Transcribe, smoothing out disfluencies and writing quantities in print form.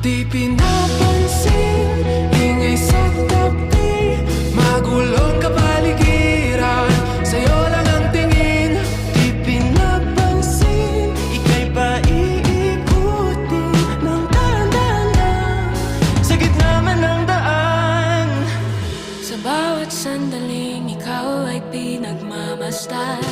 Di pinapansin, ingay sa tabi, magulong kapaligiran, sa'yo lang ang tingin. Di pinapansin, ika'y paiikutin ng dahan-dahan sa gitna man ng daan. Sa bawat sandaling ikaw ay pinagmamasdan,